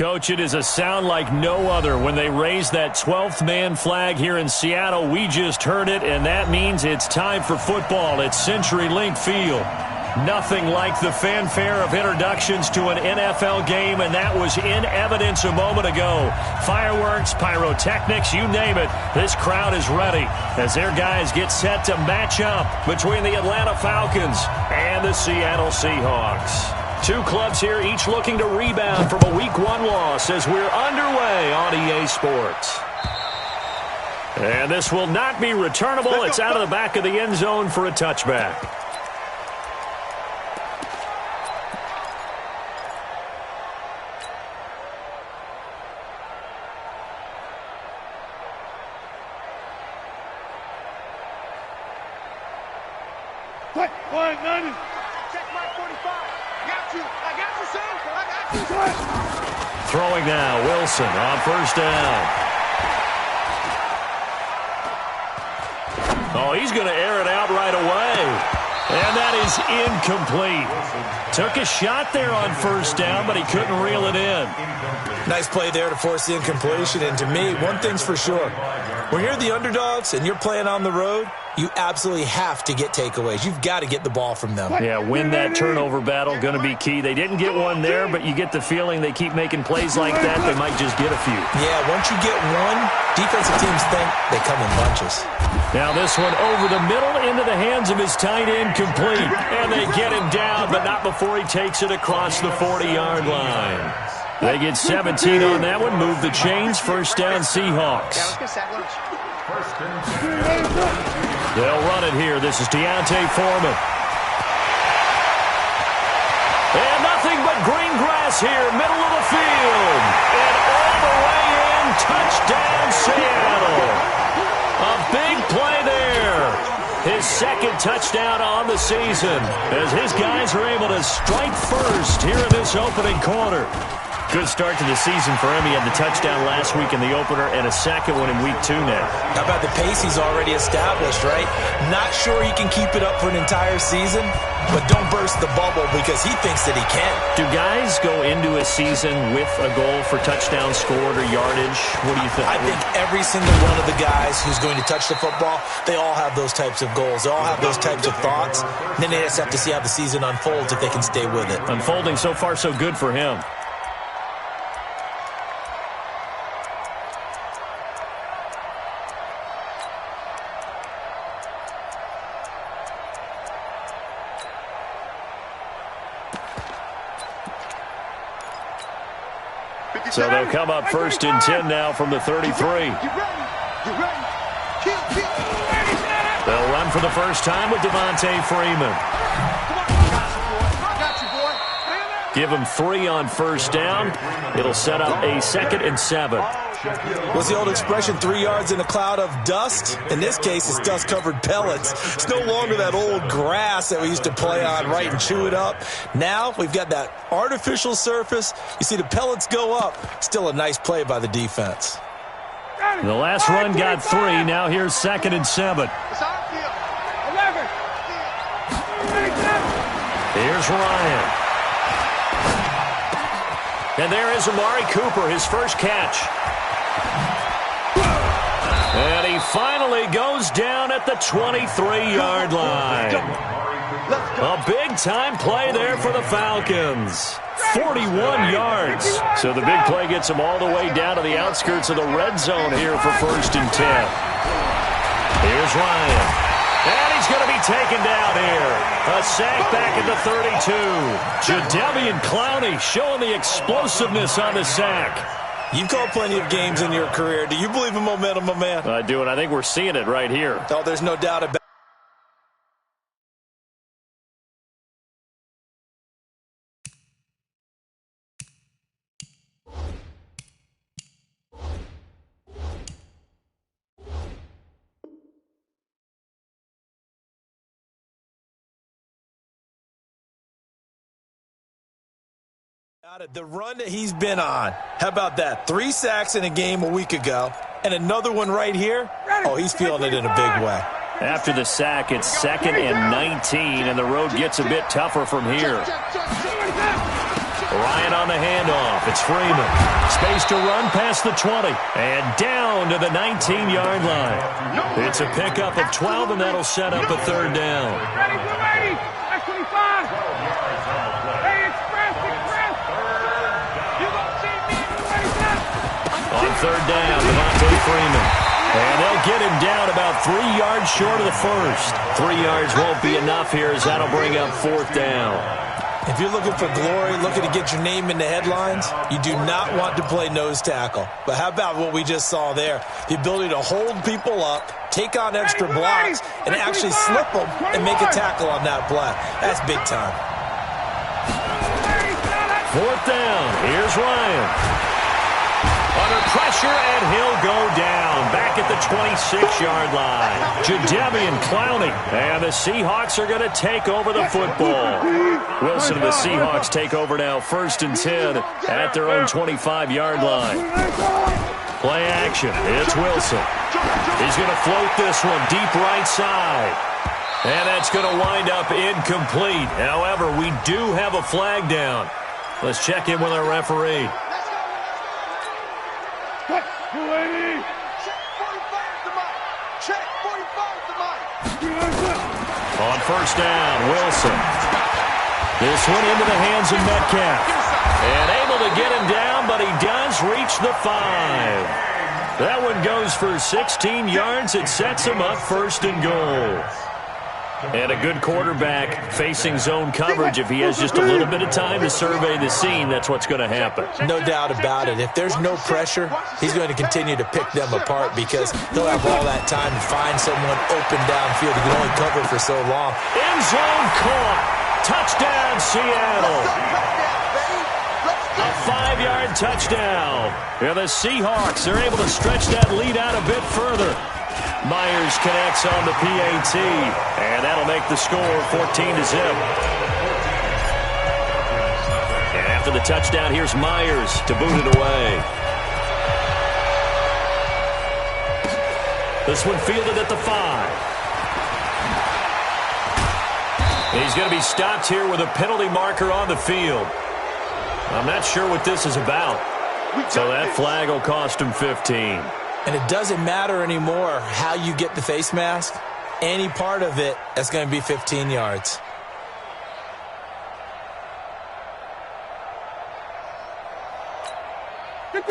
Coach, it is a sound like no other when they raise that 12th man flag here in Seattle. We just heard it, and that means it's time for football at CenturyLink Field. Nothing like the fanfare of introductions to an NFL game, and that was in evidence a moment ago. Fireworks, pyrotechnics, you name it. This crowd is ready as their guys get set to match up between the Atlanta Falcons and the Seattle Seahawks. Two clubs here, each looking to rebound from a Week 1 loss as we're underway on EA Sports. And this will not be returnable. It's out of the back of the end zone for a touchback. Throwing now, Wilson on first down. Oh, he's going to air it out right away. And that is incomplete. Took a shot there on first down, but he couldn't reel it in. Nice play there to force the incompletion. And to me, one thing's for sure. When you're the underdogs and you're playing on the road, you absolutely have to get takeaways. You've got to get the ball from them. Yeah, win that turnover battle, going to be key. They didn't get one there, but you get the feeling they keep making plays like that, they might just get a few. Yeah, once you get one, defensive teams think they come in bunches. Now this one over the middle into the hands of his tight end, complete. And they get him down, but not before he takes it across the 40-yard line. They get 17 on that one, move the chains, first down Seahawks. They'll run it here. This is Deontay Foreman. And nothing but green grass here, middle of the field. And all the way in, touchdown Seattle. A big play there. His second touchdown on the season as his guys are able to strike first here in this opening quarter. Good start to the season for him. He had the touchdown last week in the opener and a second one in Week 2 now. How about the pace he's already established, right? Not sure he can keep it up for an entire season, but don't burst the bubble because he thinks that he can. Do guys go into a season with a goal for touchdown scored or yardage? What do you think? I think every single one of the guys who's going to touch the football, they all have those types of goals. They all have those types of thoughts. And then they just have to see how the season unfolds if they can stay with it. Unfolding so far so good for him. So they'll come up first and 10 now from the 33. They'll run for the first time with Devontae Freeman. Give him 3 on first down. It'll set up a 2nd and 7. What's the old expression, 3 yards in a cloud of dust? In this case, it's dust-covered pellets. It's no longer that old grass that we used to play on, right, and chew it up. Now we've got that artificial surface. You see the pellets go up. Still a nice play by the defense. The last run got 3. Now here's 2nd and 7. Here's Ryan. And there is Amari Cooper, his first catch. And he finally goes down at the 23-yard line. A big-time play there for the Falcons. 41 yards. So the big play gets him all the way down to the outskirts of the red zone here for 1st and 10. Here's Ryan. And he's going to be taken down here. A sack back at the 32. Jadeveon Clowney showing the explosiveness on the sack. You've called plenty of games in your career. Do you believe in momentum, my man? I do, and I think we're seeing it right here. Oh, there's no doubt about it. The run that he's been on, how about that? 3 sacks in a game a week ago, and another one right here. Oh, he's feeling it in a big way. After the sack, it's 2nd and 19, and the road gets a bit tougher from here. Ryan on the handoff. It's Freeman. Space to run past the 20. And down to the 19-yard line. It's a pickup of 12, and that'll set up a third down. Ready. That's 25. Hey, express. You don't see me. On third down, Devontae Freeman. And they'll get him down about 3 yards short of the first. 3 yards won't be enough here as that'll bring up fourth down. If you're looking for glory, looking to get your name in the headlines, you do not want to play nose tackle. But how about what we just saw there? The ability to hold people up, take on extra blocks, and actually slip them and make a tackle on that play. That's big time. Fourth down. Here's Ryan. Under pressure, and he'll go down. Back at the 26-yard line. Jadeveon Clowney. And the Seahawks are going to take over the football. Wilson and the Seahawks take over now, 1st and 10 at their own 25-yard line. Play action. It's Wilson. He's going to float this one deep right side. And that's going to wind up incomplete. However, we do have a flag down. Let's check in with our referee. On first down, Wilson. This one into the hands of Metcalf. And able to get him down, but he does reach the 5. That one goes for 16 yards. It sets him up 1st and goal. And a good quarterback facing zone coverage. If he has just a little bit of time to survey the scene, that's what's going to happen. No doubt about it. If there's no pressure, he's going to continue to pick them apart because he'll have all that time to find someone open downfield. He can only cover for so long. End zone caught. Touchdown, Seattle. A 5-yard touchdown. And the Seahawks are able to stretch that lead out a bit further. Myers connects on the PAT, and that'll make the score 14-0. And after the touchdown, here's Myers to boot it away. This one fielded at the 5. He's going to be stopped here with a penalty marker on the field. I'm not sure what this is about. So that flag will cost him 15. And it doesn't matter anymore how you get the face mask. Any part of it, that's going to be 15 yards.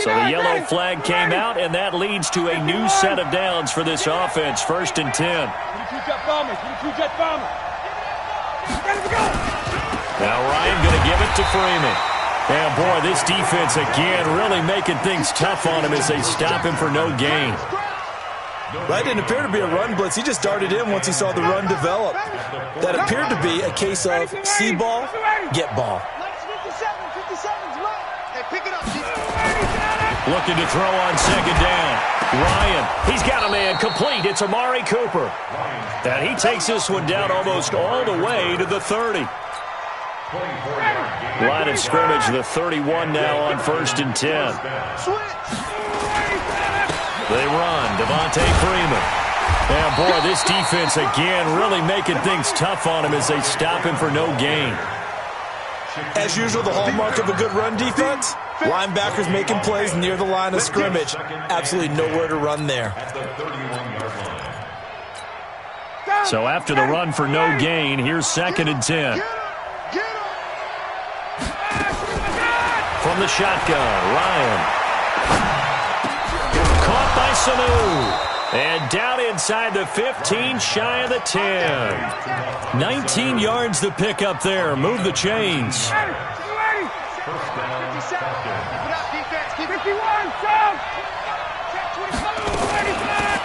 So the yellow flag came out, and that leads to a new set of downs for this offense. 1st and 10. Now Ryan going to give it to Freeman. And, boy, this defense, again, really making things tough on him as they stop him for no gain. Right, didn't appear to be a run blitz. He just darted in once he saw the run develop. That appeared to be a case of see ball, get ball. Looking to throw on 2nd down. Ryan, he's got a man complete. It's Amari Cooper. And he takes this one down almost all the way to the 30. Line of scrimmage, the 31 now on 1st and 10. They run, Devontae Freeman. And, boy, this defense, again, really making things tough on him as they stop him for no gain. As usual, the hallmark of a good run defense, linebackers making plays near the line of scrimmage. Absolutely nowhere to run there. So after the run for no gain, here's 2nd and 10. From the shotgun, Ryan. Caught by Sanu. And down inside the 15, shy of the 10. 19 yards to pick up there. Move the chains.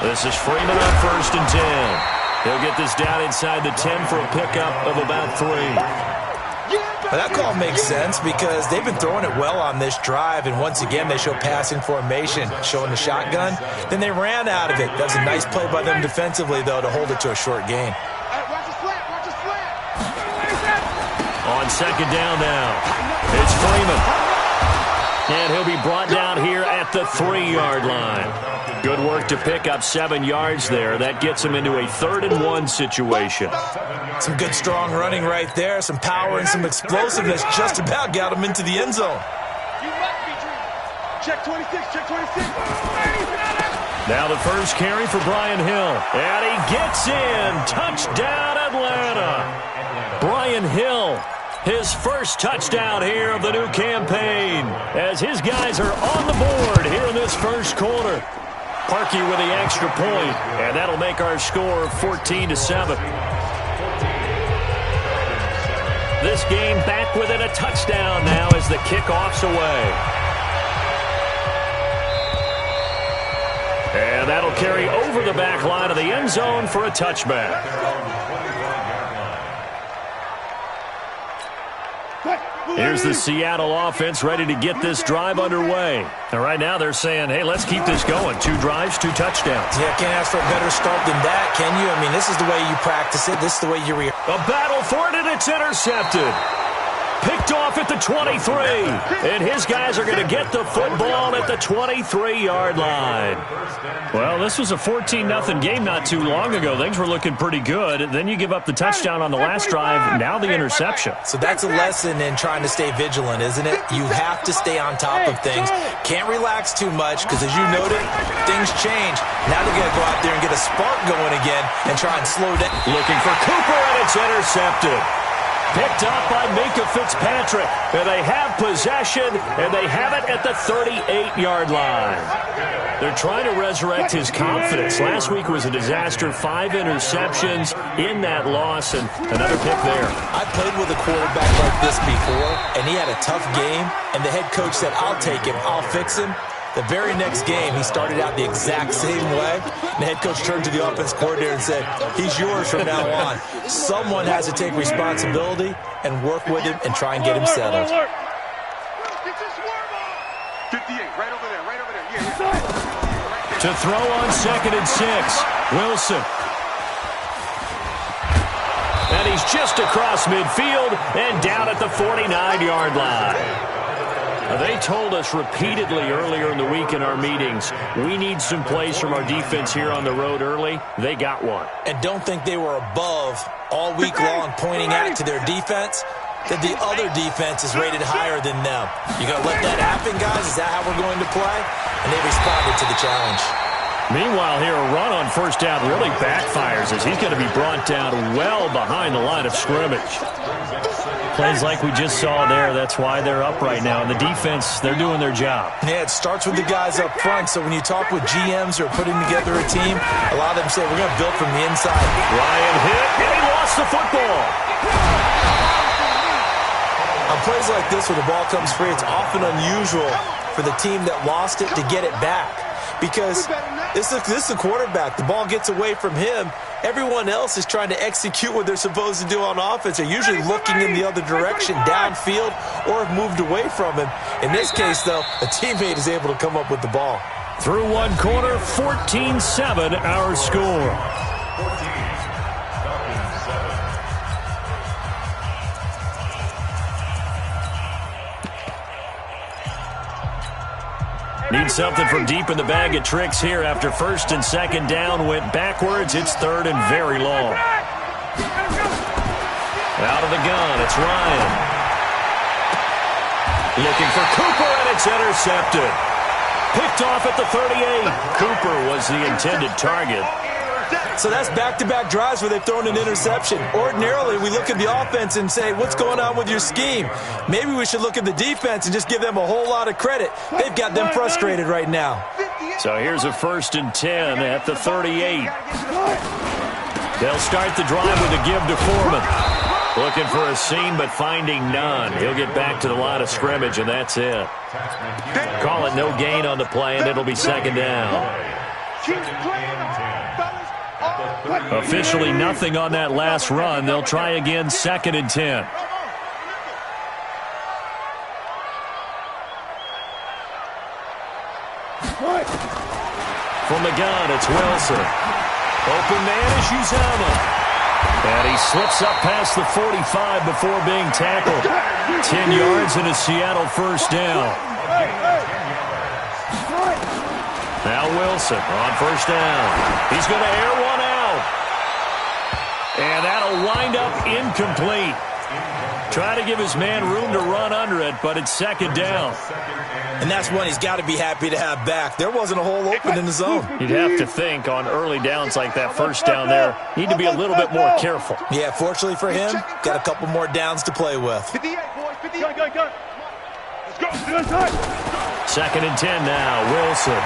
This is Freeman on 1st and 10. He'll get this down inside the 10 for a pickup of about 3. Well, that call makes sense because they've been throwing it well on this drive, and once again they show passing formation, showing the shotgun. Then they ran out of it. That was a nice play by them defensively, though, to hold it to a short gain. On 2nd down now, it's Freeman. And he'll be brought down here at the 3-yard line. Good work to pick up 7 yards there. That gets him into a 3rd-and-1 situation. Some good strong running right there. Some power and some explosiveness just about got him into the end zone. Check 26, check 26. Now the first carry for Brian Hill. And he gets in. Touchdown, Atlanta. Brian Hill, his first touchdown here of the new campaign, as his guys are on the board here in this first quarter. Parkey with the extra point, and that'll make our score 14-7. This game back within a touchdown now as the kickoff's away. And that'll carry over the back line of the end zone for a touchback. Here's the Seattle offense ready to get this drive underway. And right now they're saying, hey, let's keep this going. 2 drives, 2 touchdowns. Yeah, can't ask for a better start than that, can you? I mean, this is the way you practice it. This is the way you react. A battle for it, and it's intercepted. Picked off at the 23. And his guys are going to get the football at the 23-yard line. Well, this was a 14-0 game not too long ago. Things were looking pretty good. Then you give up the touchdown on the last drive. Now the interception. So that's a lesson in trying to stay vigilant, isn't it? You have to stay on top of things. Can't relax too much because, as you noted, things change. Now they're going to go out there and get a spark going again and try and slow down. Looking for Cooper, and it's intercepted. Picked up by Minka Fitzpatrick. And they have possession, and they have it at the 38-yard line. They're trying to resurrect his confidence. Last week was a disaster. 5 interceptions in that loss, and another pick there. I played with a quarterback like this before, and he had a tough game, and the head coach said, I'll take him, I'll fix him. The very next game, he started out the exact same way. The head coach turned to the offense coordinator and said, he's yours from now on. Someone has to take responsibility and work with him and try and get him settled. 58, right over there, right over there. Yeah. To throw on 2nd and 6, Wilson. And he's just across midfield and down at the 49-yard line. They told us repeatedly earlier in the week in our meetings, we need some plays from our defense here on the road early. They got one. And don't think they were above all week long pointing out to their defense that the other defense is rated higher than them. You going to let that happen, guys? Is that how we're going to play? And they responded to the challenge. Meanwhile, here a run on first down really backfires as he's going to be brought down well behind the line of scrimmage. Plays like we just saw there, that's why they're up right now. And the defense, they're doing their job. Yeah, it starts with the guys up front. So when you talk with GMs who are putting together a team, a lot of them say, we're going to build from the inside. Ryan hit, and he lost the football. On plays like this where the ball comes free, it's often unusual for the team that lost it to get it back. Because this is the quarterback. The ball gets away from him. Everyone else is trying to execute what they're supposed to do on offense. They're usually looking in the other direction, downfield, or have moved away from him. In this case, though, a teammate is able to come up with the ball. Through one quarter, 14-7 our score. Need something from deep in the bag of tricks here after 1st and 2nd down went backwards. It's 3rd and very long. Out of the gun, it's Ryan. Looking for Cooper, and it's intercepted. Picked off at the 38. Cooper was the intended target. So that's back-to-back drives where they've thrown an interception. Ordinarily, we look at the offense and say, what's going on with your scheme? Maybe we should look at the defense and just give them a whole lot of credit. They've got them frustrated right now. So here's a 1st and 10 at the 38. They'll start the drive with a give to Foreman. Looking for a seam, but finding none. He'll get back to the line of scrimmage, and that's it. Call it no gain on the play, and it'll be 2nd down. Officially nothing on that last run. They'll try again, 2nd and 10. From the gun, it's Wilson. Open man is Uzama. And he slips up past the 45 before being tackled. 10 yards and a Seattle first down. Now Wilson on first down. He's going to air one out. And that'll wind up incomplete. Trying to give his man room to run under it, but it's second down. And that's one he's got to be happy to have back. There wasn't a hole open in the zone. You'd have to think on early downs like that first down there, need to be a little bit more careful. Yeah, fortunately for him, got a couple more downs to play with. 58, boys, 58. Let's go. Second and 10 now, Wilson.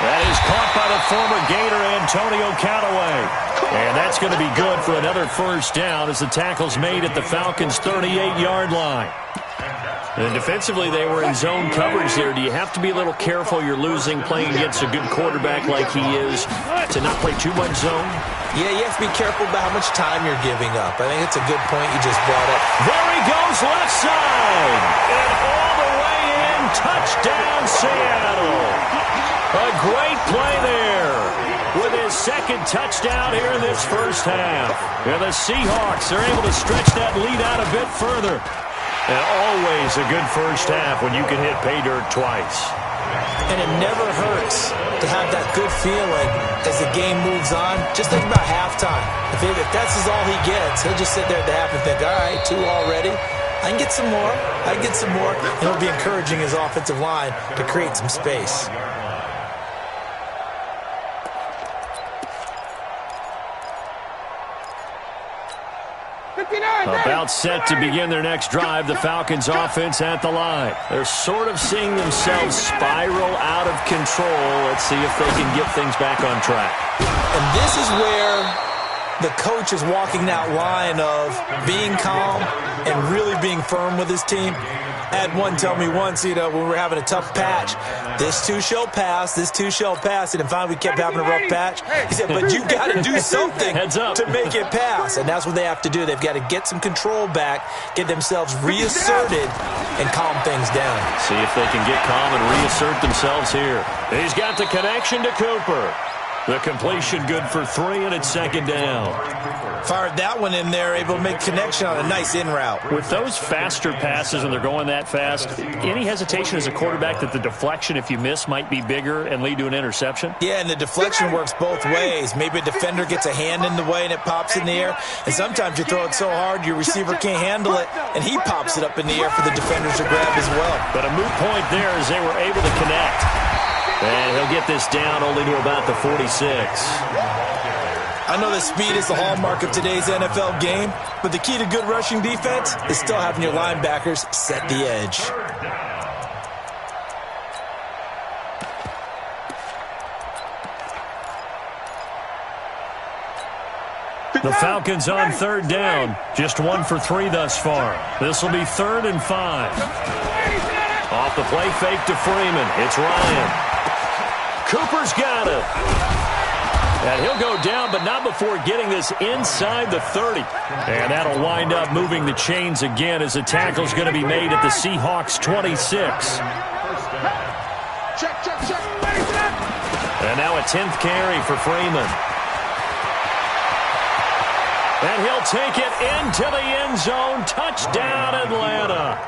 That is caught by the former Gator, Antonio Callaway. And that's going to be good for another first down as the tackle's made at the Falcons' 38-yard line. And defensively, they were in zone coverage there. Do you have to be a little careful you're losing playing against a good quarterback like he is to not play too much zone? Yeah, you have to be careful about how much time you're giving up. I think it's a good point you just brought up. There he goes, left side. And all the way in, touchdown Seattle. A great play there with his second touchdown here in this first half. And the Seahawks are able to stretch that lead out a bit further. And always a good first half when you can hit pay dirt twice. And it never hurts to have that good feeling as the game moves on. Just think about halftime. If that's all he gets, he'll just sit there at the half and think, all right, 2 already. I can get some more. I can get some more. And he'll be encouraging his offensive line to create some space. About set to begin their next drive, the Falcons offense at the line. They're sort of seeing themselves spiral out of control. Let's see if they can get things back on track. And this is where the coach is walking that line of being calm and really being firm with his team. I had one tell me once, when we were having a tough patch, this too shall pass, this too shall pass, and finally we kept having a rough patch. He said, but you got to do something to make it pass, and that's what they have to do. They've got to get some control back, get themselves reasserted, and calm things down. See if they can get calm and reassert themselves here. He's got the connection to Cooper. The completion good for 3, and it's second down. Fired that one in there, able to make connection on a nice in route. With those faster passes and they're going that fast, any hesitation as a quarterback that the deflection, if you miss, might be bigger and lead to an interception? Yeah, and the deflection works both ways. Maybe a defender gets a hand in the way and it pops in the air. And sometimes you throw it so hard your receiver can't handle it, and he pops it up in the air for the defenders to grab as well. But a moot point there as they were able to connect. And he'll get this down only to about the 46. I know that speed is the hallmark of today's NFL game, but the key to good rushing defense is still having your linebackers set the edge. The Falcons on third down. Just 1 for 3 thus far. This will be 3rd and 5. Off the play fake to Freeman. It's Ryan. Cooper's got it. And he'll go down, but not before getting this inside the 30. And that'll wind up moving the chains again as the tackle's going to be made at the Seahawks' 26. And now a 10th carry for Freeman. And he'll take it into the end zone. Touchdown, Atlanta.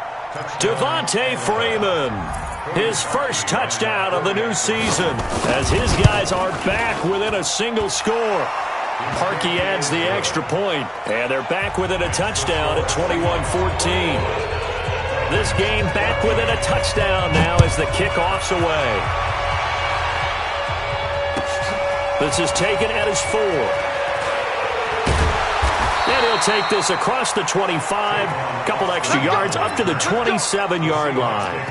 Devontae Freeman. His first touchdown of the new season as his guys are back within a single score. Parkey adds the extra point, and they're back within a touchdown at 21-14. This game back within a touchdown now as the kickoff's away. This is taken at his 4. And he'll take this across the 25, couple extra yards up to the 27-yard line.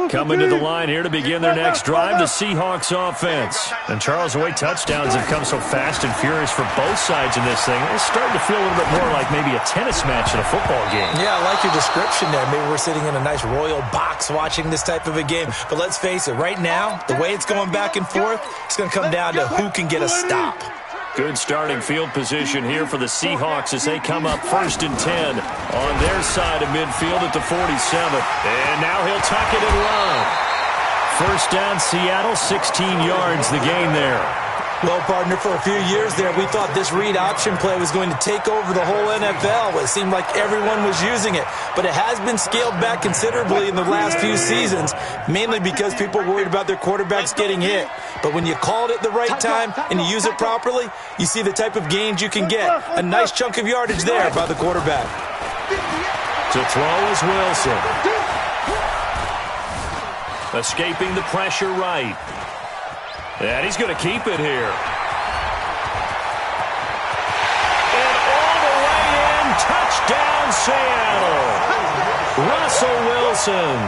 Coming to the line here to begin their next drive, the Seahawks offense. And Charles, the way touchdowns have come so fast and furious for both sides in this thing, it's starting to feel a little bit more like maybe a tennis match in a football game. Yeah, I like your description there. Maybe we're sitting in a nice royal box watching this type of a game. But let's face it, right now, the way it's going back and forth, it's going to come down to who can get a stop. Good starting field position here for the Seahawks as they come up 1st and 10 on their side of midfield at the 47. And now he'll tuck it and run. First down, Seattle, 16 yards the gain there. Well, partner, for a few years there, we thought this read option play was going to take over the whole NFL. It seemed like everyone was using it. But it has been scaled back considerably in the last few seasons, mainly because people are worried about their quarterbacks getting hit. But when you call it at the right time and you use it properly, you see the type of gains you can get. A nice chunk of yardage there by the quarterback. To throw is Wilson. Escaping the pressure right. And he's going to keep it here. And all the way in, touchdown Seattle. Russell Wilson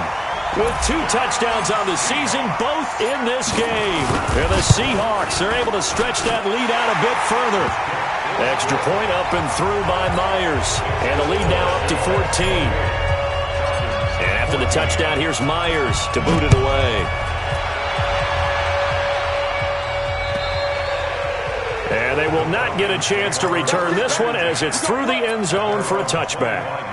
with 2 touchdowns on the season, both in this game. And the Seahawks are able to stretch that lead out a bit further. Extra point up and through by Myers. And the lead now up to 14. And after the touchdown, here's Myers to boot it away. And they will not get a chance to return this one as it's through the end zone for a touchback.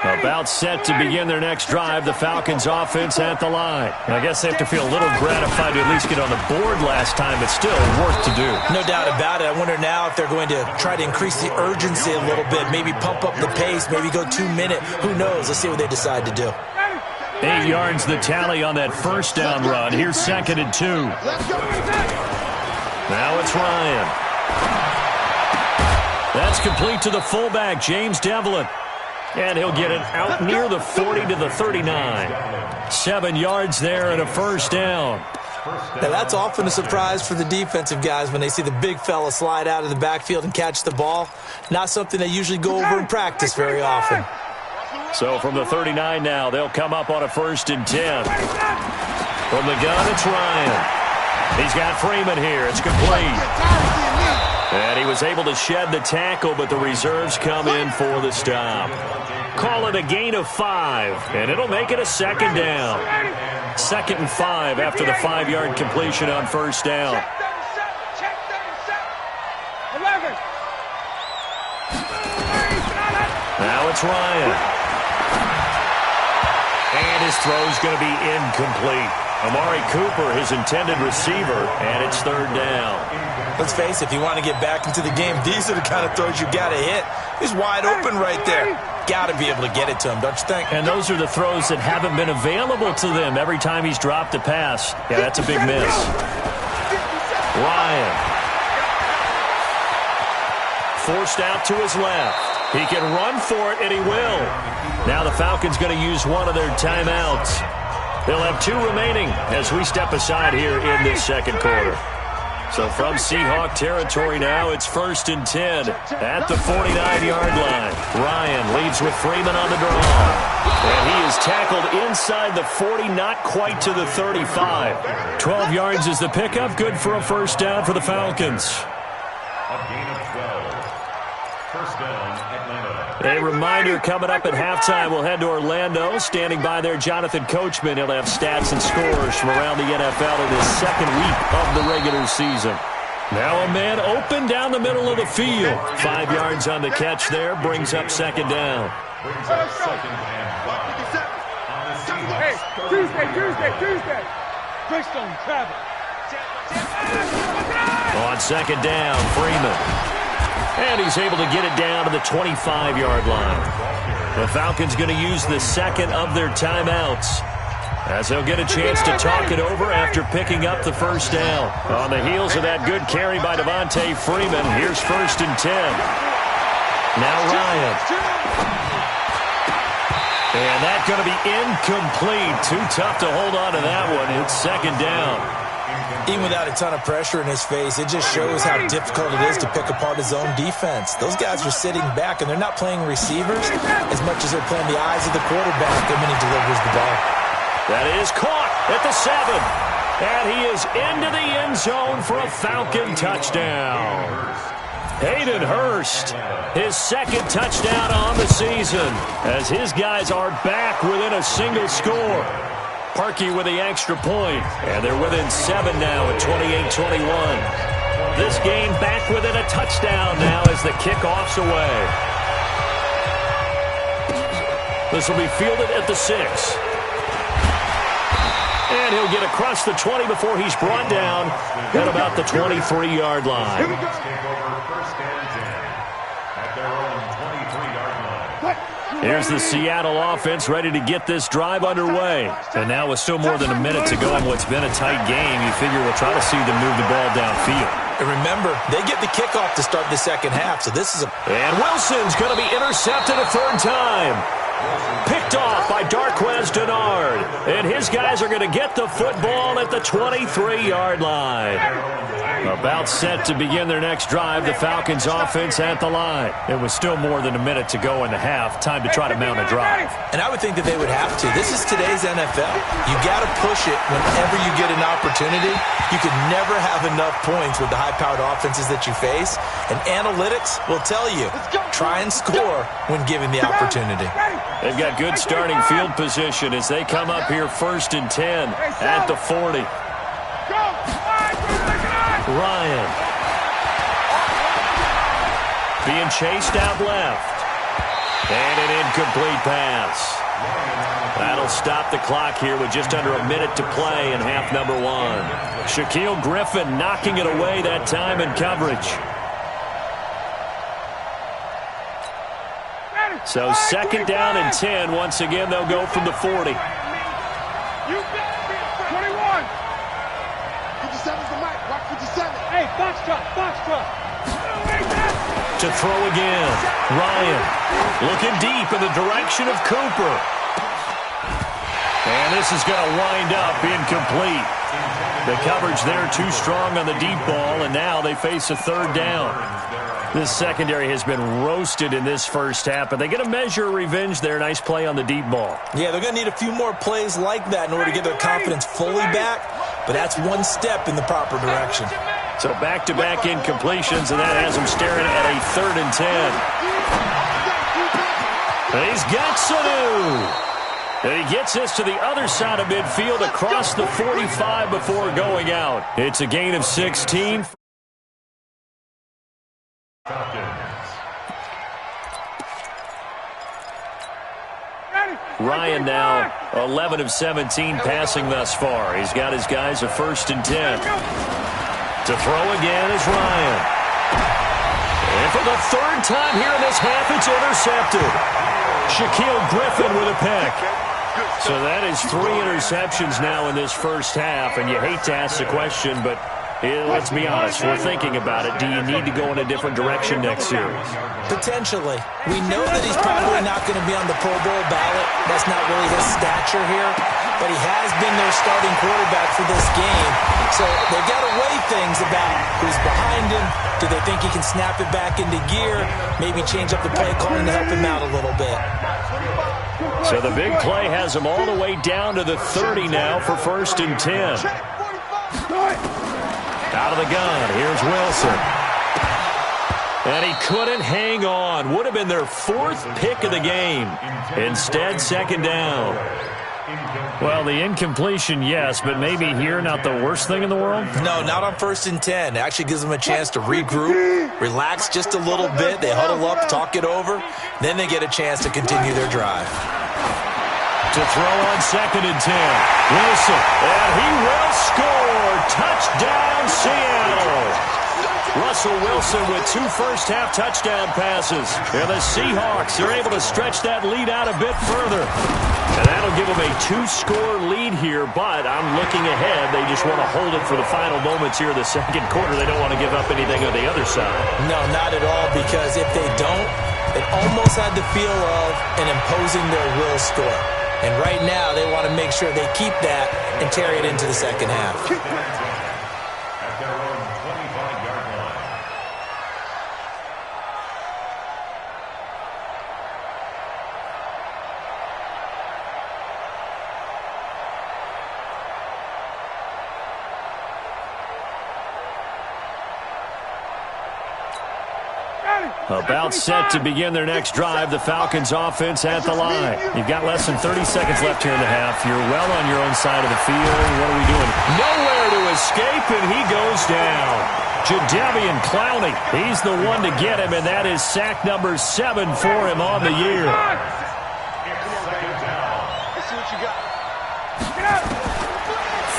About set to begin their next drive, the Falcons offense at the line. I guess they have to feel a little gratified to at least get on the board last time, but still work to do. No doubt about it. I wonder now if they're going to try to increase the urgency a little bit, maybe pump up the pace, maybe go 2-minute. Who knows? Let's see what they decide to do. 8 yards the tally on that first down run. Here's 2nd and 2. Now it's Ryan. That's complete to the fullback, James Devlin. And he'll get it out near the 40 to the 39. 7 yards there and a first down. Now that's often a surprise for the defensive guys when they see the big fella slide out of the backfield and catch the ball. Not something they usually go over in practice very often. So from the 39 now, they'll come up on a 1st and 10. From the gun, it's Ryan. He's got Freeman here. It's complete. And he was able to shed the tackle, but the reserves come in for the stop. Call it a gain of 5, and it'll make it a 2nd down. 2nd and 5 after the 5-yard completion on first down. Now it's Ryan. And his throw's going to be incomplete. Amari Cooper, his intended receiver, and it's 3rd down. Let's face it, if you want to get back into the game, these are the kind of throws you got to hit. He's wide open right there. Got to be able to get it to him, don't you think? And those are the throws that haven't been available to them every time he's dropped a pass. Yeah, that's a big miss. Ryan. Forced out to his left. He can run for it, and he will. Now the Falcons going to use one of their timeouts. They'll have 2 remaining as we step aside here in this second quarter. So from Seahawk territory now, it's 1st and 10 at the 49-yard line. Ryan leads with Freeman on the draw. And he is tackled inside the 40, not quite to the 35. 12 yards is the pickup, good for a first down for the Falcons. A gain of 12. First down, Atlanta. A reminder coming up at halftime, we'll head to Orlando. Standing by there, Jonathan Coachman. He'll have stats and scores from around the NFL in his 2nd week of the regular season. Now a man open down the middle of the field. 5 yards on the catch there, brings up 2nd down. Brings up 2nd and 5. Hey, Tuesday. Greystone, travel. On 2nd down, Freeman. And he's able to get it down to the 25-yard line. The Falcons going to use the 2nd of their timeouts as they'll get a chance to talk it over after picking up the first down. On the heels of that good carry by Devontae Freeman, here's 1st and 10. Now Ryan. And that's going to be incomplete. Too tough to hold on to that one. It's 2nd down. Even without a ton of pressure in his face, it just shows how difficult it is to pick apart his own defense. Those guys are sitting back, and they're not playing receivers as much as they're playing the eyes of the quarterback when he delivers the ball. That is caught at the 7. And he is into the end zone for a Falcon touchdown. Hayden Hurst, his second touchdown on the season, as his guys are back within a single score. Parkey with the extra point, and they're within 7 now at 28-21. This game back within a touchdown now as the kickoff's away. This will be fielded at the 6. And he'll get across the 20 before he's brought down at about the 23-yard line. Here's the Seattle offense ready to get this drive underway. And now with still more than a minute to go in what's been a tight game, you figure we'll try to see them move the ball downfield. And remember, they get the kickoff to start the second half, so this is a... And Wilson's going to be intercepted a third time. Picked off by Darquez Denard. And his guys are going to get the football at the 23-yard line. About set to begin their next drive, the Falcons offense at the line. It was still more than a minute to go in the half. Time to try to mount a drive. And I would think that they would have to. This is today's NFL. You got to push it whenever you get an opportunity. You could never have enough points with the high-powered offenses that you face. And analytics will tell you, try and score when given the opportunity. They've got good starting field position as they come up here 1st and 10 at the 40. Ryan being chased out left. And an incomplete pass. That'll stop the clock here with just under a minute to play in half number 1. Shaquille Griffin knocking it away that time in coverage. So 2nd down and 10. Once again, they'll go from the 40. 21. 57's the mic. Watch 57. Hey, box truck. To throw again. Ryan looking deep in the direction of Cooper. And this is going to wind up incomplete. The coverage there too strong on the deep ball, and now they face a 3rd down. This secondary has been roasted in this first half, but they get a measure of revenge there. Nice play on the deep ball. Yeah, they're going to need a few more plays like that in order to get their confidence fully back, but that's one step in the proper direction. So back-to-back incompletions, and that has them staring at a 3rd and 10. And he's got Sanu. And he gets this to the other side of midfield across the 45 before going out. It's a gain of 16. Ryan now 11 of 17 passing thus far. He's got his guys a 1st and 10. To throw again is Ryan. And for the 3rd time here in this half, it's intercepted. Shaquille Griffin with a pick. So that is 3 interceptions now in this first half, and you hate to ask the question, but let's be honest, we're thinking about it. Do you need to go in a different direction next series? Potentially. We know that he's probably not going to be on the Pro Bowl ballot. That's not really his stature here, but he has been their starting quarterback for this game. So they've got to weigh things about who's behind him. Do they think he can snap it back into gear? Maybe change up the play calling to help him out a little bit. So the big play has him all the way down to the 30 now for 1st and 10. Out of the gun, here's Wilson. And he couldn't hang on. Would have been their 4th pick of the game. Instead, 2nd down. Well, the incompletion, yes, but maybe here not the worst thing in the world? No, not on 1st and 10. It actually gives them a chance to regroup, relax just a little bit. They huddle up, talk it over. Then they get a chance to continue their drive. To throw on 2nd and 10. Wilson, and he will score. Touchdown, Seattle. Russell Wilson with 2 first-half touchdown passes. And the Seahawks are able to stretch that lead out a bit further. And that'll give them a 2-score lead here, but I'm looking ahead. They just want to hold it for the final moments here in the second quarter. They don't want to give up anything on the other side. No, not at all, because if they don't, it almost had the feel of an imposing their will score. And right now, they want to make sure they keep that and carry it into the second half. At their own 25-yard line. About set to begin their next drive. The Falcons offense at the line. You've got less than 30 seconds left here in the half. You're well on your own side of the field. What are we doing? Nowhere to escape, and he goes down. Jadeveon Clowney, he's the one to get him, and that is sack number 7 for him on the year.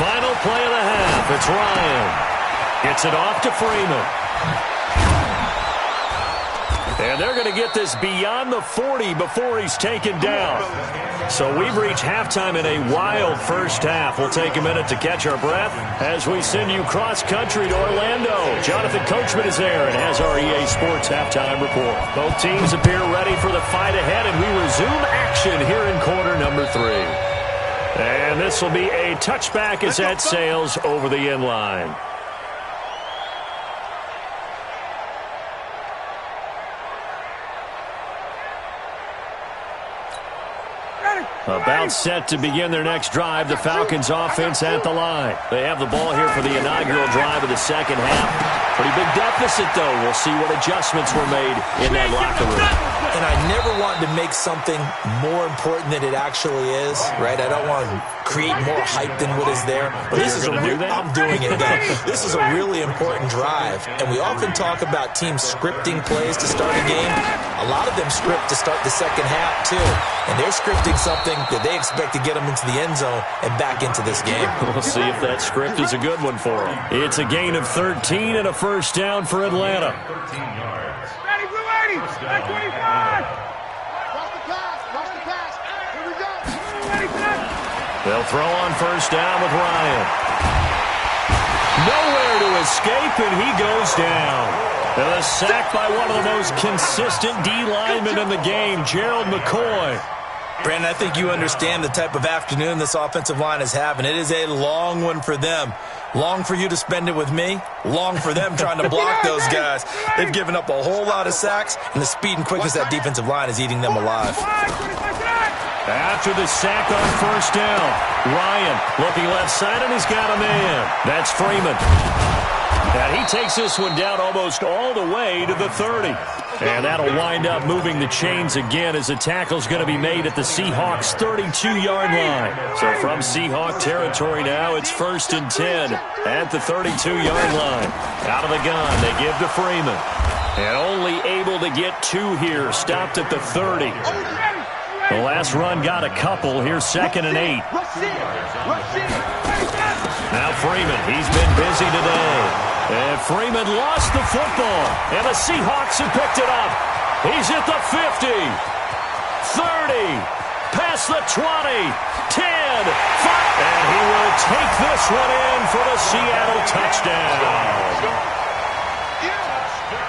Final play of the half. It's Ryan. Gets it off to Freeman. And they're going to get this beyond the 40 before he's taken down. So we've reached halftime in a wild first half. We'll take a minute to catch our breath as we send you cross-country to Orlando. Jonathan Coachman is there and has our EA Sports halftime report. Both teams appear ready for the fight ahead, and we resume action here in quarter number 3. And this will be a touchback as that sails over the end line. About set to begin their next drive. The Falcons offense at the line. They have the ball here for the inaugural drive of the second half. Pretty big deficit, though. We'll see what adjustments were made in that locker room. And I never wanted to make something more important than it actually is, right? I don't want to create more hype than what is there. But this is I'm doing it, though. This is a really important drive. And we often talk about teams scripting plays to start a game. A lot of them script to start the second half, too. And they're scripting something that they expect to get them into the end zone and back into this game. We'll see if that script is a good one for them. It's a gain of 13 and a first down for Atlanta. 13 yards. Ready, blue 80, back 25. Cross the pass, here we go. Ready for that. They'll throw on first down with Ryan. Nowhere to escape, and he goes down. And a sack by one of the most consistent D linemen in the game, Gerald McCoy. Brandon, I think you understand the type of afternoon this offensive line is having. It is a long one for them. Long for you to spend it with me. Long for them trying to block those guys. They've given up a whole lot of sacks, and the speed and quickness of that defensive line is eating them alive. After the sack on first down, Ryan looking left side, and he's got a man. That's Freeman. And he takes this one down almost all the way to the 30. And that'll wind up moving the chains again as the tackle's going to be made at the Seahawks' 32-yard line. So from Seahawk territory now, it's 1st and 10 at the 32-yard line. Out of the gun, they give to Freeman. And only able to get 2 here, stopped at the 30. The last run got a couple. Here's 2nd and 8. Now Freeman, he's been busy today. And Freeman lost the football. And the Seahawks have picked it up. He's at the 50. 30. Past the 20. 10. 5. And he will take this one in for the Seattle touchdown.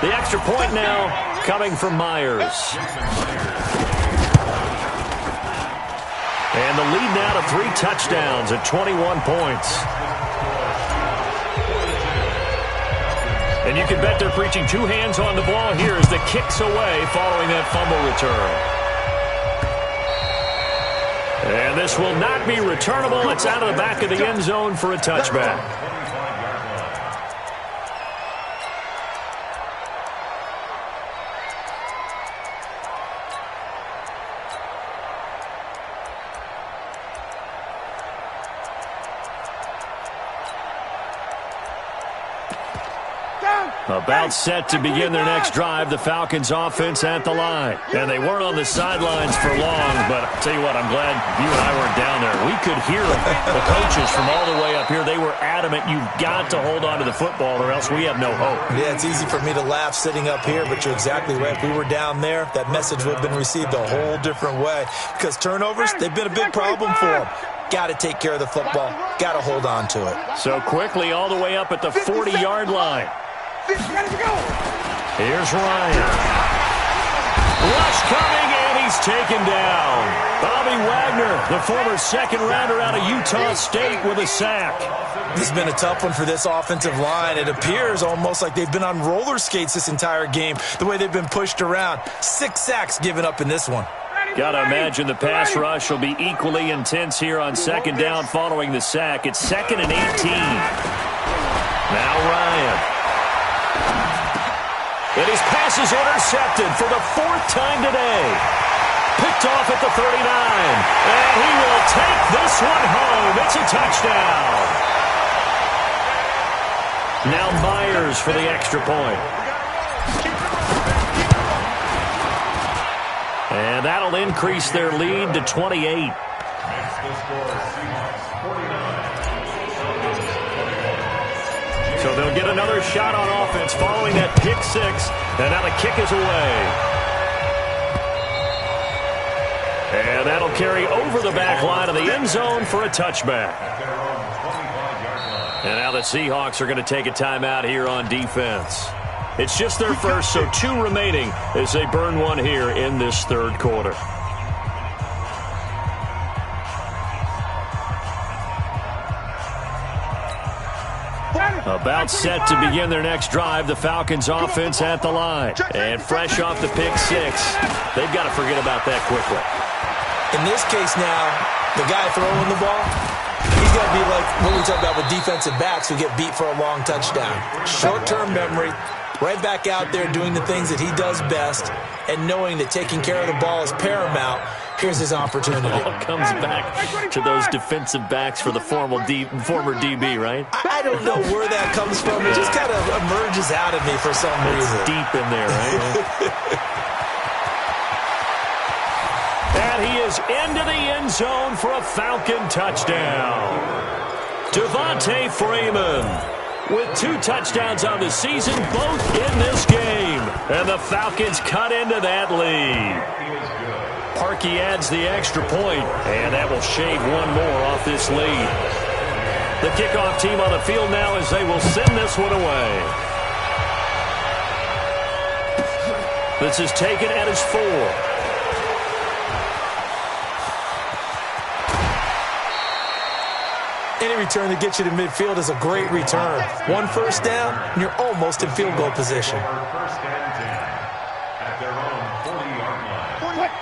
The extra point now coming from Myers. And the lead now to 3 touchdowns at 21 points. And you can bet they're preaching 2 hands on the ball here as the kick's away following that fumble return. And this will not be returnable. It's out of the back of the end zone for a touchback. About set to begin their next drive, the Falcons offense at the line. And they weren't on the sidelines for long, but I'll tell you what, I'm glad you and I weren't down there. We could hear the coaches from all the way up here. They were adamant, you've got to hold on to the football or else we have no hope. Yeah, it's easy for me to laugh sitting up here, but you're exactly right. If we were down there, that message would have been received a whole different way. Because turnovers, they've been a big problem for them. Got to take care of the football. Got to hold on to it. So quickly all the way up at the 40-yard line. Here's Ryan. Rush coming, and he's taken down. Bobby Wagner, the former second-rounder out of Utah State with a sack. This has been a tough one for this offensive line. It appears almost like they've been on roller skates this entire game, the way they've been pushed around. 6 sacks given up in this one. Got to imagine the pass rush will be equally intense here on second down following the sack. It's 2nd and 18. Now Ryan. And his pass is intercepted for the 4th time today. Picked off at the 39. And he will take this one home. It's a touchdown. Now Myers for the extra point. And that'll increase their lead to 28. So they'll get another shot on offense following that pick 6. And now the kick is away. And that'll carry over the back line of the end zone for a touchback. And now the Seahawks are going to take a timeout here on defense. It's just their first, so 2 remaining as they burn one here in this 3rd quarter. About set to begin their next drive, the Falcons offense at the line. And fresh off the pick 6, they've got to forget about that quickly. In this case now, the guy throwing the ball, he's got to be like what we talk about with defensive backs who get beat for a long touchdown. Short-term memory, right back out there doing the things that he does best, and knowing that taking care of the ball is paramount. Here's his opportunity. It all comes back to those defensive backs for the former DB, right? I don't know where that comes from. It just kind of emerges out of me for some reason. It's deep in there, right? And he is into the end zone for a Falcon touchdown. Devontae Freeman with 2 touchdowns on the season, both in this game. And the Falcons cut into that lead. Parkey adds the extra point, and that will shave one more off this lead. The kickoff team on the field now as they will send this one away. This is taken at his 4. Any return that gets you to midfield is a great return. 1 first down, and you're almost in field goal position.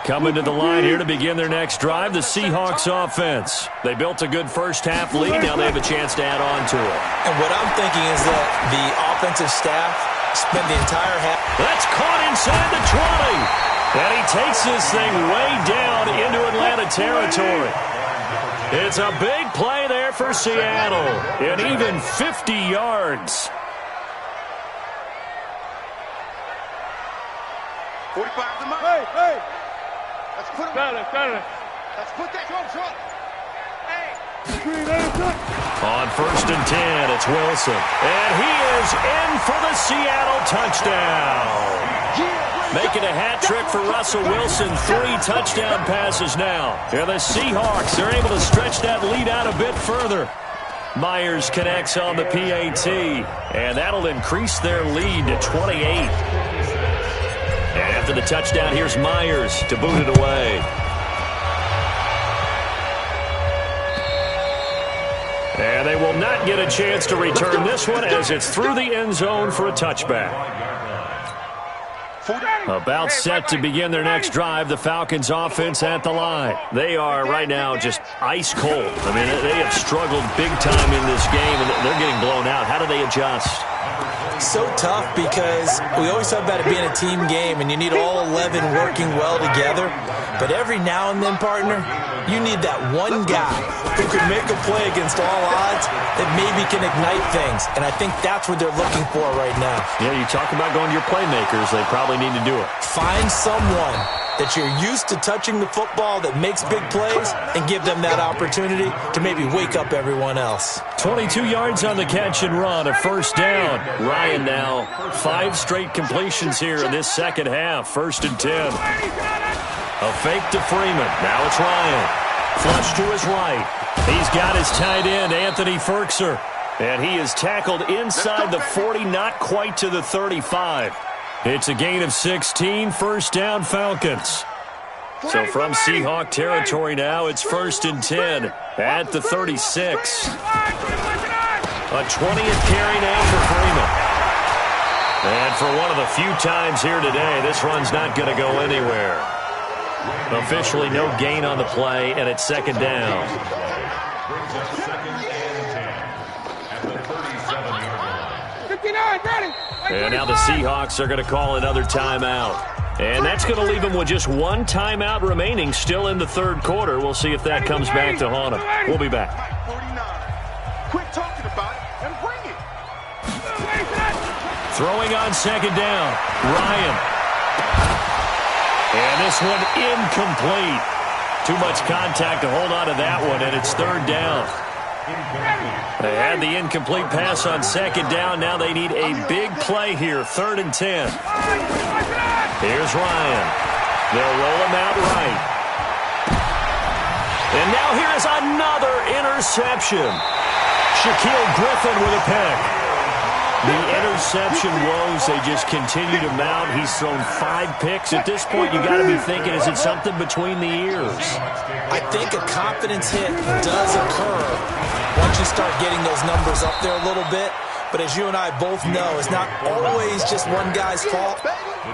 Coming to the line here to begin their next drive, the Seahawks offense. They built a good first-half lead. Now they have a chance to add on to it. And what I'm thinking is that the offensive staff spent the entire half. That's caught inside the 20. And he takes this thing way down into Atlanta territory. It's a big play there for Seattle. And even 50 yards. 45 to the money. Hey. Let's put him. Let's put that short. Hey. On 1st and 10, it's Wilson. And he is in for the Seattle touchdown. Making a hat trick for Russell Wilson. 3 touchdown passes now. And the Seahawks are able to stretch that lead out a bit further. Myers connects on the PAT. And that'll increase their lead to 28. And after the touchdown, here's Myers to boot it away. And they will not get a chance to return this one as it's through the end zone for a touchback. About set to begin their next drive, the Falcons offense at the line. They are right now just ice cold. I mean, they have struggled big time in this game, and they're getting blown out. How do they adjust? So tough because we always talk about it being a team game, and you need all 11 working well together. But every now and then, partner, you need that one guy who can make a play against all odds that maybe can ignite things. And I think that's what they're looking for right now. Yeah, you talk about going to your playmakers. They probably need to do it. Find someone that you're used to touching the football that makes big plays and give them that opportunity to maybe wake up everyone else. 22 yards on the catch and run, a first down. Ryan now 5 straight completions here in this second half. 1st and 10. A fake to Freeman. Now it's Ryan. Flush to his right. He's got his tight end, Anthony Ferkser. And he is tackled inside the 40, not quite to the 35. It's a gain of 16, first down Falcons. So from Seahawk territory now, it's 1st and 10 at the 36. A 20th carry now for Freeman. And for one of the few times here today, this run's not going to go anywhere. Officially no gain on the play, and it's 2nd down. And now the Seahawks are going to call another timeout. And that's going to leave them with just one timeout remaining still in the third quarter. We'll see if that comes back to haunt them. We'll be back. Quit talking about it and bring it. Throwing on second down, Ryan. And this one incomplete. Too much contact to hold on to that one, and it's third down. They had the incomplete pass on second down. Now they need a big play here, 3rd and 10. Here's Ryan. They'll roll him out right. And now here's another interception. Shaquille Griffin with a pick. The interception woes, they just continue to mount. He's thrown 5 picks. At this point, you got to be thinking, is it something between the ears? I think a confidence hit does occur once you start getting those numbers up there a little bit. But as you and I both know, it's not always just one guy's fault.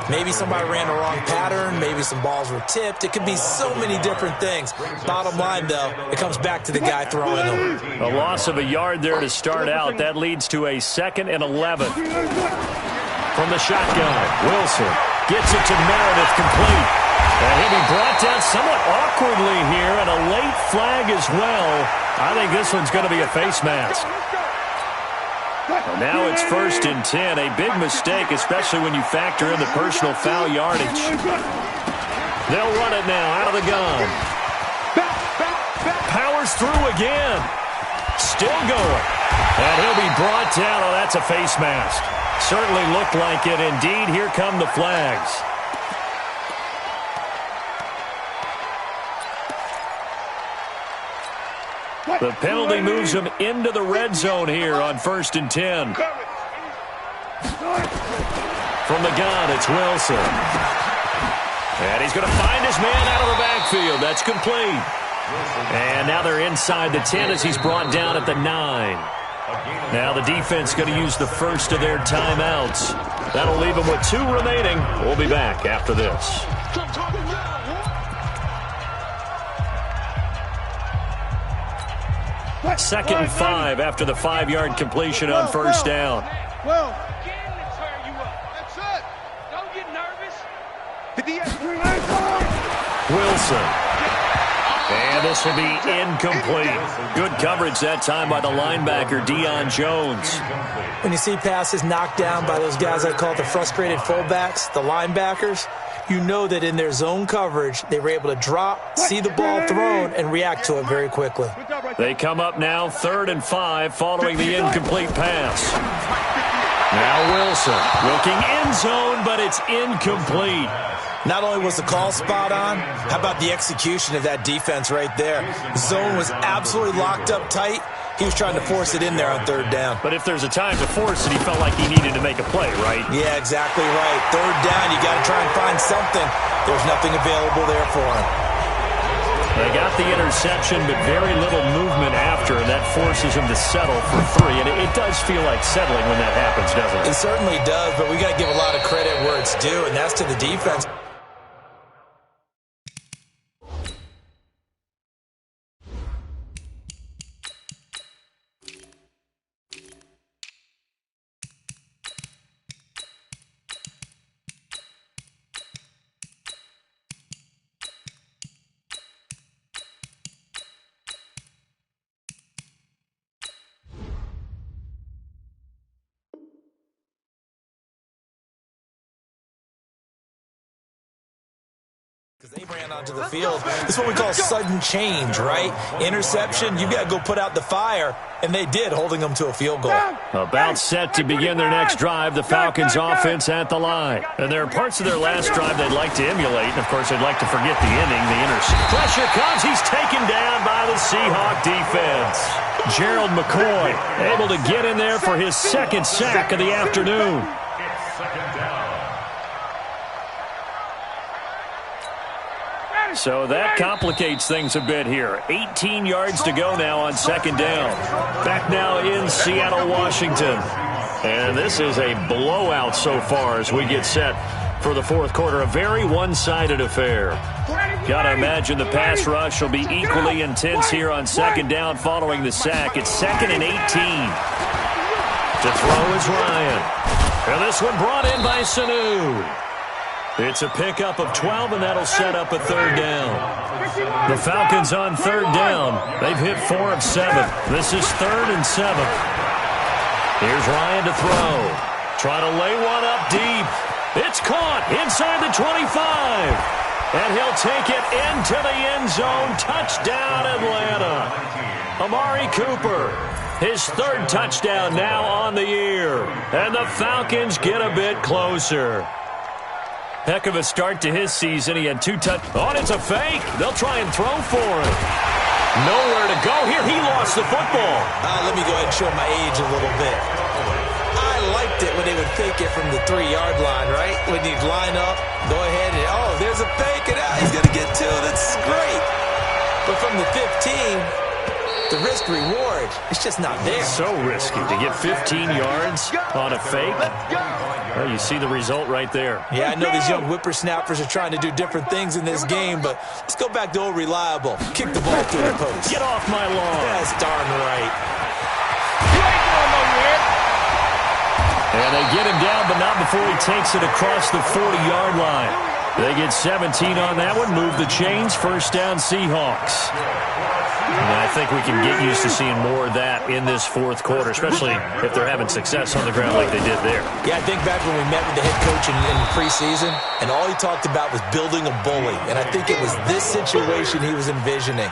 Maybe somebody ran the wrong pattern. Maybe some balls were tipped. It could be so many different things. Bottom line, though, it comes back to the guy throwing them. A loss of a yard there to start out. That leads to a 2nd and 11. From the shotgun, Wilson gets it to Meredith, complete. And he'll be brought down somewhat awkwardly here, and a late flag as well. I think this one's going to be a face mask. And now it's 1st and 10. A big mistake, especially when you factor in the personal foul yardage. They'll run it now out of the gun. Powers through again. Still going. And he'll be brought down. Oh, that's a face mask. Certainly looked like it. Indeed, here come the flags. The penalty moves him into the red zone here on 1st and 10. From the gun, it's Wilson. And he's going to find his man out of the backfield. That's complete. And now they're inside the 10 as he's brought down at the 9. Now the defense going to use the first of their timeouts. That'll leave them with 2 remaining. We'll be back after this. 2nd and 5 after the 5-yard completion on 1st down. Well, again to turn you up. That's it. Don't get nervous. Wilson. And this will be incomplete. Good coverage that time by the linebacker, Deion Jones. When you see passes knocked down by those guys I call the frustrated fullbacks, the linebackers, you know that in their zone coverage, they were able to drop, see the ball thrown, and react to it very quickly. They come up now 3rd and 5 following the incomplete pass. Now Wilson looking end zone, but it's incomplete. Not only was the call spot on, how about the execution of that defense right there? The zone was absolutely locked up tight. He was trying to force it in there on 3rd down. But if there's a time to force it, he felt like he needed to make a play, right? Yeah, exactly right. 3rd down, you got to try and find something. There's nothing available there for him. They got the interception, but very little movement after, and that forces him to settle for 3. And it does feel like settling when that happens, doesn't it? It certainly does, but we got to give a lot of credit where it's due, and that's to the defense. Because they ran onto the field. This is what we call sudden change, right? Interception, you got to go put out the fire, and they did, holding them to a field goal. About set to begin their next drive, the Falcons offense at the line. And there are parts of their last drive they'd like to emulate, and of course they'd like to forget the ending, the interception. Pressure comes, he's taken down by the Seahawk defense. Gerald McCoy able to get in there for his 2nd sack of the afternoon. So that complicates things a bit here. 18 yards to go now on 2nd down. Back now in Seattle, Washington. And this is a blowout so far as we get set for the 4th quarter. A very one-sided affair. Got to imagine the pass rush will be equally intense here on 2nd down following the sack. It's 2nd and 18. To throw is Ryan. And this one brought in by Sanu. It's a pickup of 12, and that'll set up a third down. The Falcons on third down. They've hit 4 of 7. This is 3rd and 7. Here's Ryan to throw. Try to lay one up deep. It's caught inside the 25. And he'll take it into the end zone. Touchdown, Atlanta. Amari Cooper, his 3rd touchdown now on the year. And the Falcons get a bit closer. Heck of a start to his season. He had 2 touchdowns. Oh, it's a fake. They'll try and throw for him. Nowhere to go here. He lost the football. Let me go ahead and show my age a little bit. I liked it when they would fake it from the 3-yard line, right? When you'd line up, go ahead and, oh, there's a fake, and he's going to get 2. That's great. But from the 15... the risk-reward, it's just not there. So risky to get 15 yards on a fake. Well, you see the result right there. Yeah, I know these young whippersnappers are trying to do different things in this game, but let's go back to old reliable. Kick the ball through the post. Get off my lawn. That's darn right. And they get him down, but not before he takes it across the 40-yard line. They get 17 on that one. Move the chains. First down, Seahawks. And I think we can get used to seeing more of that in this 4th quarter, especially if they're having success on the ground like they did there. Yeah, I think back when we met with the head coach in preseason, and all he talked about was building a bully. And I think it was this situation he was envisioning.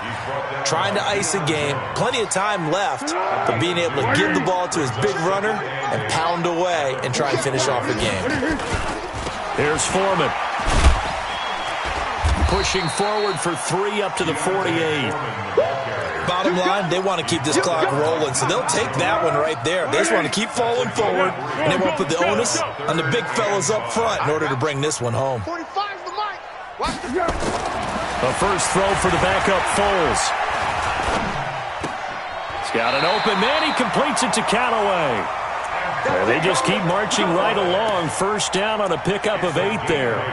Trying to ice a game, plenty of time left, but being able to give the ball to his big runner and pound away and try and finish off the game. Here's Foreman. Pushing forward for 3 up to the 48. Bottom line, they want to keep this clock rolling, so they'll take that one right there. They just want to keep falling forward, and they won't put the onus on the big fellas up front in order to bring this one home. A first throw for the backup Foles. He's got an open man. He completes it to Callaway. They just keep marching right along. First down on a pickup of 8 there.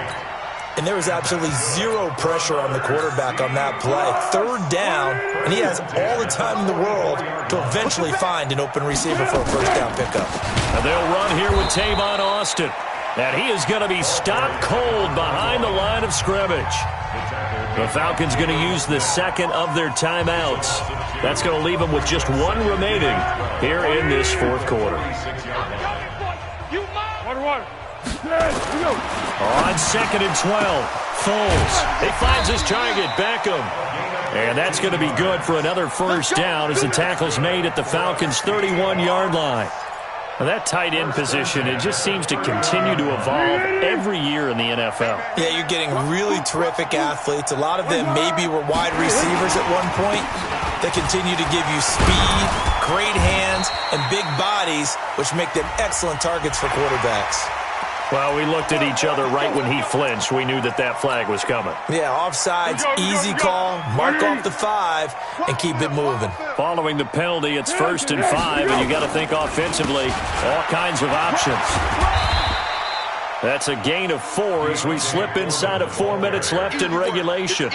And there was absolutely 0 pressure on the quarterback on that play. 3rd down, and he has all the time in the world to eventually find an open receiver for a first down pickup. And they'll run here with Tavon Austin. And he is going to be stopped cold behind the line of scrimmage. The Falcons going to use the 2nd of their timeouts. That's going to leave them with just 1 remaining here in this 4th quarter. On 2nd and 12, Foles. He finds his target, Beckham. And that's going to be good for another first down as the tackle's made at the Falcons' 31-yard line. Now that tight end position, it just seems to continue to evolve every year in the NFL. Yeah, you're getting really terrific athletes. A lot of them maybe were wide receivers at one point. They continue to give you speed, great hands, and big bodies, which make them excellent targets for quarterbacks. Well, we looked at each other right when he flinched. We knew that that flag was coming. Yeah, offsides, easy call, mark off the 5, and keep it moving. Following the penalty, it's 1st and 5, and you got to think offensively, all kinds of options. That's a gain of 4 as we slip inside of 4 minutes left in regulation.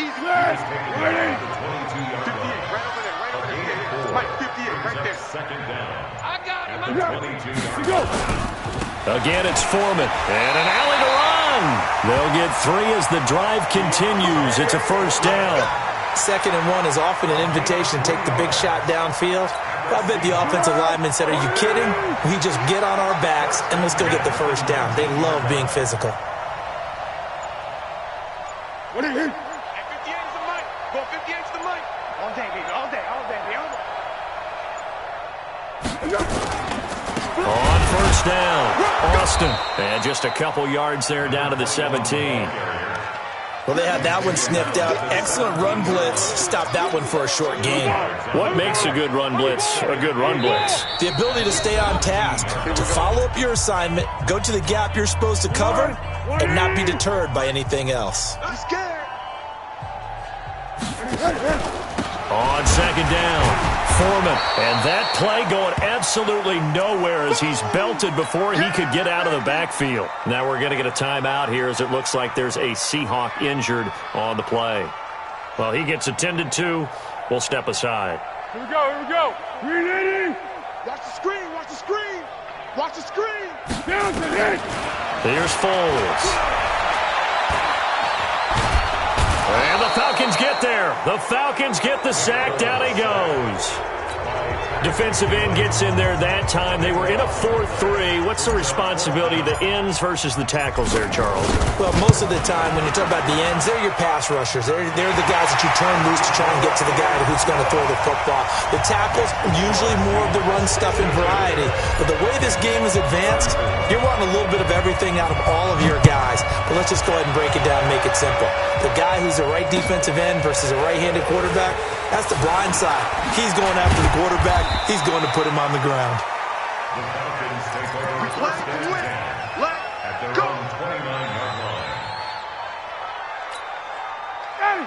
Again, it's Foreman. And an alley to run. They'll get 3 as the drive continues. It's a first down. 2nd and 1 is often an invitation to take the big shot downfield. I bet the offensive lineman said, are you kidding? We just get on our backs and let's go get the first down. They love being physical. What are you? 58 is the mic. Go 58 is the mic. All day, baby. All day. All day, baby. On first down, Austin. And just a couple yards there down to the 17. Well, they had that one sniffed out. Excellent run blitz. Stop that one for a short gain. What makes a good run blitz a good run blitz? The ability to stay on task, to follow up your assignment, go to the gap you're supposed to cover, and not be deterred by anything else. On second down, Foreman. And that play going absolutely nowhere as he's belted before he could get out of the backfield. Now we're going to get a timeout here as it looks like there's a Seahawk injured on the play. Well, he gets attended to. We'll step aside. Here we go. Here we go. Ready? Watch the screen. Watch the screen. Watch the screen. Down to hit. Here's Foles. And the Falcons get there. The Falcons get the sack. Down he goes. Defensive end gets in there that time. They were in a 4-3. What's the responsibility of the ends versus the tackles there, Charles? Well, most of the time when you talk about the ends, they're your pass rushers. They're the guys that you turn loose to try and get to the guy who's going to throw the football. The tackles, usually more of the run-stuffing variety. But the way this game is advanced, you're wanting a little bit of everything out of all of your guys. But let's just go ahead and break it down and make it simple. The guy who's a right defensive end versus a right-handed quarterback, that's the blind side. He's going after the quarterback. He's going to put him on the ground. The Falcons take over first and 10 at their own 29-yard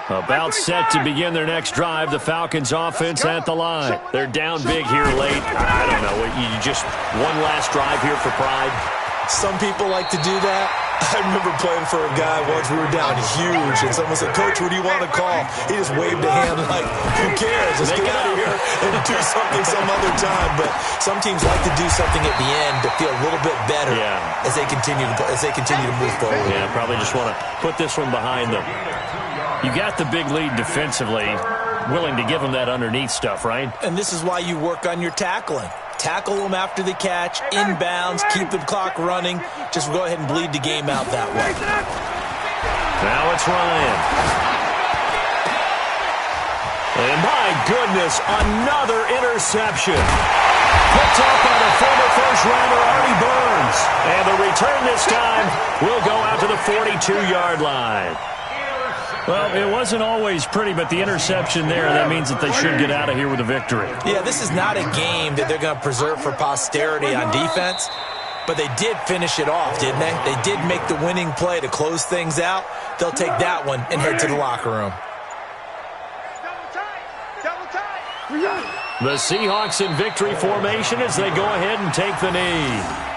line. About set to begin their next drive. The Falcons offense at the line. They're down big here late. I don't know. You just one last drive here for pride. Some people like to do that. I remember playing for a guy once. We were down huge, and someone said, "Coach, what do you want to call?" He just waved a hand like, "Who cares? Let's get out of here and do something some other time." But some teams like to do something at the end to feel a little bit better as they continue to move forward. Yeah, probably just want to put this one behind them. You got the big lead defensively, willing to give them that underneath stuff, right? And this is why you work on your tackling. Tackle them after the catch, inbounds, keep the clock running. Just go ahead and bleed the game out that way. Now it's Ryan. And my goodness, another interception. Picked up by the former first-rounder Artie Burns. And the return this time will go out to the 42-yard line. Well, it wasn't always pretty, but the interception there, that means that they should get out of here with a victory. Yeah, this is not a game that they're going to preserve for posterity on defense, but they did finish it off, didn't they? They did make the winning play to close things out. They'll take that one and head to the locker room. The Seahawks in victory formation as they go ahead and take the knee.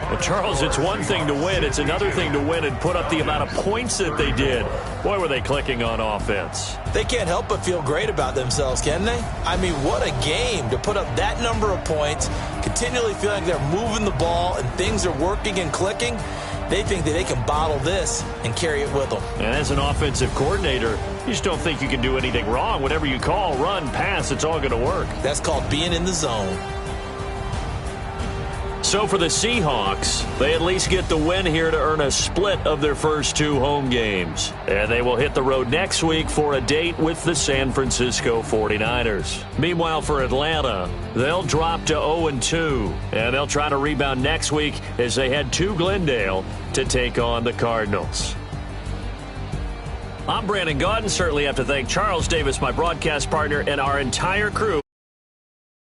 Well, Charles, it's one thing to win. It's another thing to win and put up the amount of points that they did. Boy, were they clicking on offense. They can't help but feel great about themselves, can they? I mean, what a game to put up that number of points, continually feeling like they're moving the ball and things are working and clicking. They think that they can bottle this and carry it with them. And as an offensive coordinator, you just don't think you can do anything wrong. Whatever you call, run, pass, it's all going to work. That's called being in the zone. So for the Seahawks, they at least get the win here to earn a split of their first two home games. And they will hit the road next week for a date with the San Francisco 49ers. Meanwhile, for Atlanta, they'll drop to 0-2. And they'll try to rebound next week as they head to Glendale to take on the Cardinals. I'm Brandon Gaudin. Certainly have to thank Charles Davis, my broadcast partner, and our entire crew.